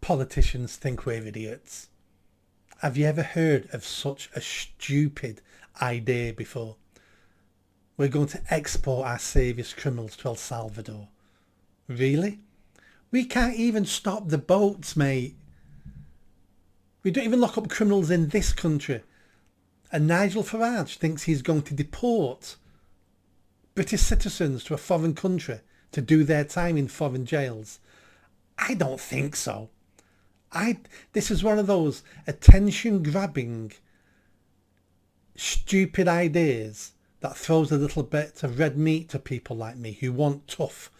politicians think we're idiots. Have you ever heard of such a stupid idea before? We're going to export our saviour's criminals to El Salvador. Really? We can't even stop the boats, mate. We don't even lock up criminals in this country. And Nigel Farage thinks he's going to deport British citizens to a foreign country to do their time in foreign jails. I don't think so. This is one of those attention-grabbing, stupid ideas that throws a little bit of red meat to people like me who want tough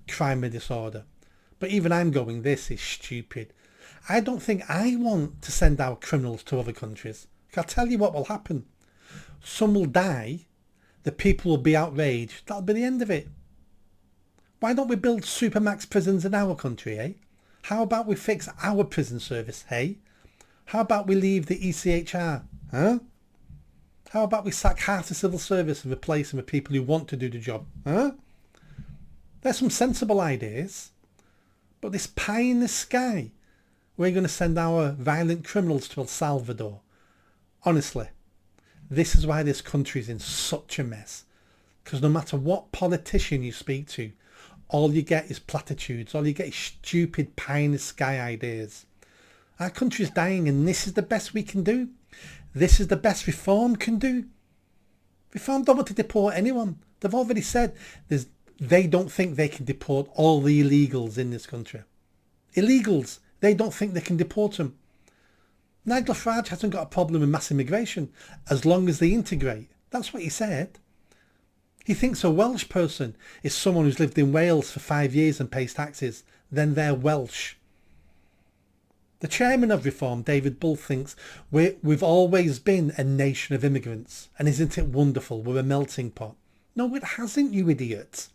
crime and disorder. But even I'm going, this is stupid. I don't think I want to send our criminals to other countries. I'll tell you what will happen. Some will die. The people will be outraged. That'll be the end of it. Why don't we build supermax prisons in our country, eh? How about we fix our prison service, hey? How about we leave the ECHR, huh? How about we sack half the civil service and replace them with people who want to do the job, huh? There's some sensible ideas. But this pie in the sky, we're going to send our violent criminals to El Salvador. Honestly, this is why this country is in such a mess. Because no matter what politician you speak to, all you get is platitudes. All you get is stupid pie in the sky ideas. Our country is dying and this is the best we can do. This is the best Reform can do. Reform don't want to deport anyone. They've already said they don't think they can deport all the illegals in this country. Illegals, they don't think they can deport them. Nigel Farage hasn't got a problem with mass immigration as long as they integrate. That's what he said. He thinks a Welsh person is someone who's lived in Wales for 5 years and pays taxes. Then they're Welsh. The chairman of Reform, David Bull, thinks we've always been a nation of immigrants. And isn't it wonderful? We're a melting pot. No, it hasn't, you idiots.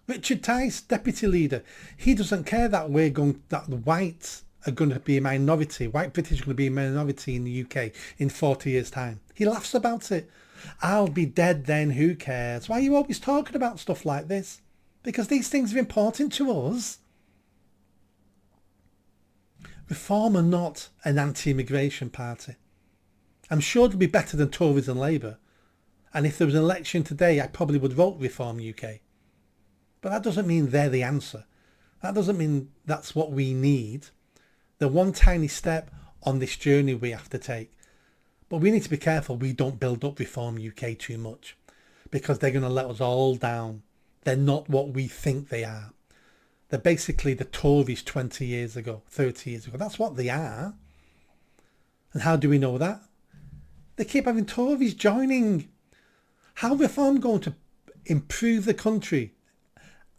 Richard Tice, deputy leader, he doesn't care that that the whites are going to be a minority. White British are going to be a minority in the UK in 40 years' time. He laughs about it. I'll be dead then, who cares? Why are you always talking about stuff like this? Because these things are important to us. Reform are not an anti-immigration party. I'm sure they'll be better than Tories and Labour. And if there was an election today, I probably would vote Reform UK. But that doesn't mean they're the answer. That doesn't mean that's what we need. They're one tiny step on this journey we have to take. But we need to be careful we don't build up Reform UK too much, because they're going to let us all down. They're not what we think they are. They're basically the Tories 20 years ago, 30 years ago. That's what they are. And how do we know that? They keep having Tories joining. How are Reform going to improve the country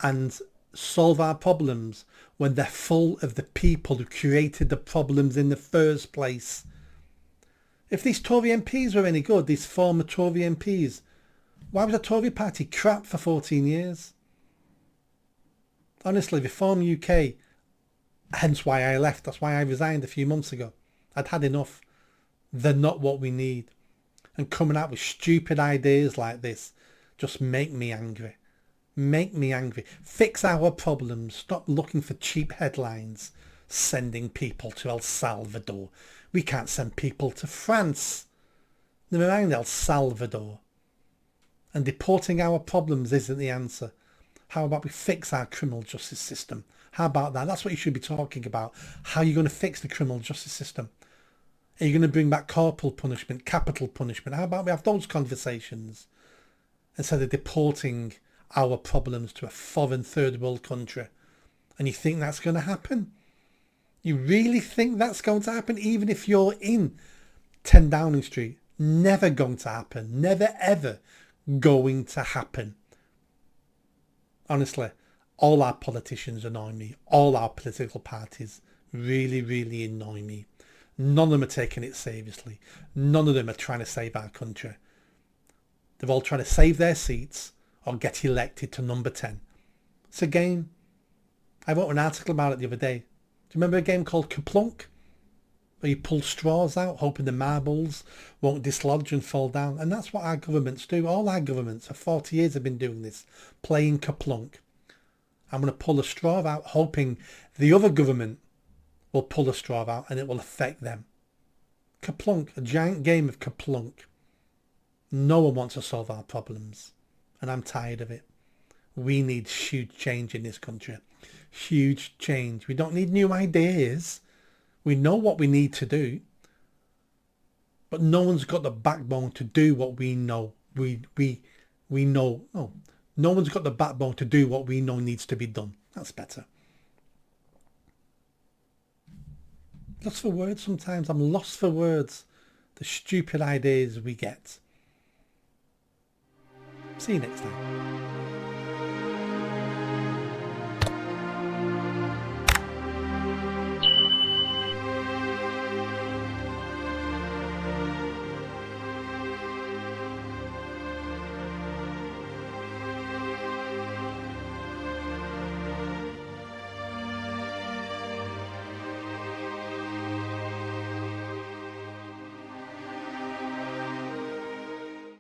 and solve our problems when they're full of the people who created the problems in the first place? If these Tory MPs were any good, these former Tory MPs, why was the Tory party crap for 14 years? Honestly, Reform UK, hence why I left. That's why I resigned a few months ago. I'd had enough. They're not what we need. And coming out with stupid ideas like this just make me angry. Make me angry. Fix our problems. Stop looking for cheap headlines. Sending people to El Salvador. We can't send people to France. Never mind El Salvador. And deporting our problems isn't the answer. How about we fix our criminal justice system? How about that? That's what you should be talking about. How are you going to fix the criminal justice system? Are you going to bring back corporal punishment, capital punishment? How about we have those conversations instead of deporting our problems to a foreign third world country? And you think that's going to happen? You really think that's going to happen? Even if you're in 10 Downing Street? Never going to happen. Never ever going to happen. Honestly, all our politicians annoy me. All our political parties really, really annoy me. None of them are taking it seriously. None of them are trying to save our country. They're all trying to save their seats or get elected to number 10. It's a game. I wrote an article about it the other day. Do you remember a game called Kaplunk? Where you pull straws out hoping the marbles won't dislodge and fall down. And that's what our governments do. All our governments for 40 years have been doing this. Playing Kaplunk. I'm going to pull a straw out hoping the other government will pull a straw out and it will affect them. Kaplunk, a giant game of Kaplunk. No one wants to solve our problems, and I'm tired of it. We need huge change in this country. Huge change. We don't need new ideas. We know what we need to do, but no one's got the backbone to do what we know. We know. Oh, no one's got the backbone to do what we know needs to be done. That's better. Lost for words sometimes. I'm lost for words. The stupid ideas we get. See you next time.